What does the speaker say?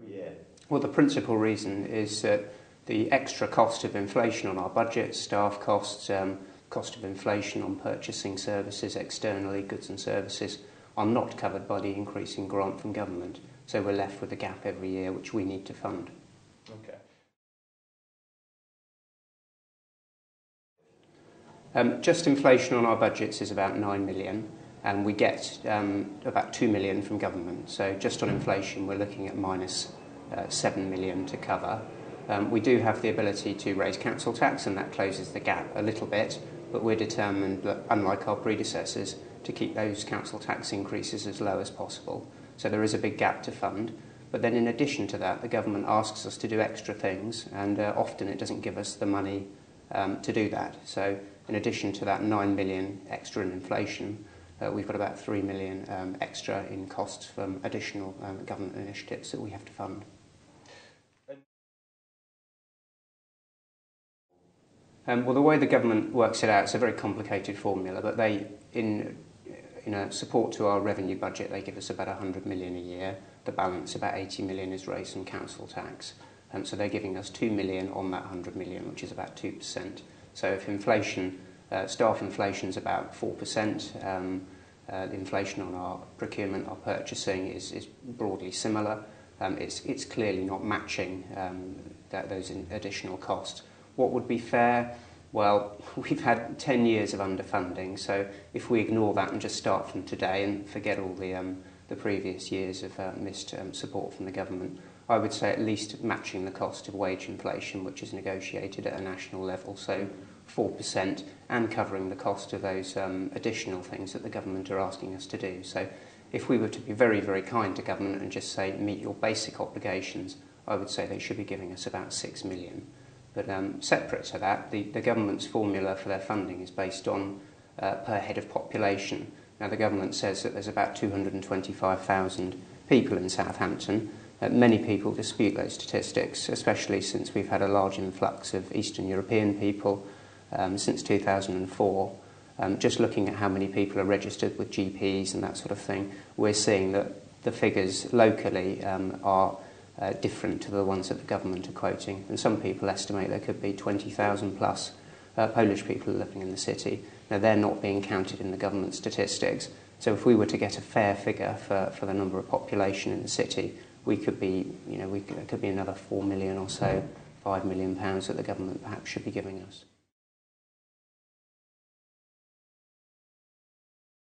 Yeah. Well, the principal reason is that the extra cost of inflation on our budget, staff costs, cost of inflation on purchasing services externally, goods and services, are not covered by the increase in grant from government. So we're left with a gap every year which we need to fund. Okay. Just inflation on our budgets is about 9 million, and we get about 2 million from government. So just on inflation, we're looking at minus 7 million to cover. We do have the ability to raise council tax, and that closes the gap a little bit, but we're determined, unlike our predecessors, to keep those council tax increases as low as possible. So there is a big gap to fund. But then in addition to that, the government asks us to do extra things, and often it doesn't give us the money to do that. So in addition to that 9 million extra in inflation, we've got about 3 million extra in costs from additional government initiatives that we have to fund. Well, the way the government works it out, it's a very complicated formula, but they, in support to our revenue budget, they give us about 100 million a year. The balance, about 80 million, is raised from council tax. So they're giving us 2 million on that 100 million, which is about 2%. So if inflation, staff inflation is about 4%, the inflation on our procurement, our purchasing is broadly similar. It's clearly not matching those additional costs. What would be fair? Well, we've had 10 years of underfunding, so if we ignore that and just start from today and forget all the previous years of missed support from the government, I would say at least matching the cost of wage inflation, which is negotiated at a national level, so 4%, and covering the cost of those additional things that the government are asking us to do. So if we were to be very, very kind to government and just say, meet your basic obligations, I would say they should be giving us about 6 million. But separate to that, the government's formula for their funding is based on per head of population. Now, the government says that there's about 225,000 people in Southampton. Many people dispute those statistics, especially since we've had a large influx of Eastern European people since 2004. Just looking at how many people are registered with GPs and that sort of thing, we're seeing that the figures locally are different to the ones that the government are quoting. And some people estimate there could be 20,000 plus Polish people living in the city. Now, they're not being counted in the government statistics. So if we were to get a fair figure for the number of population in the city, we could be, there could be another 4 million or so, £5 million that the government perhaps should be giving us.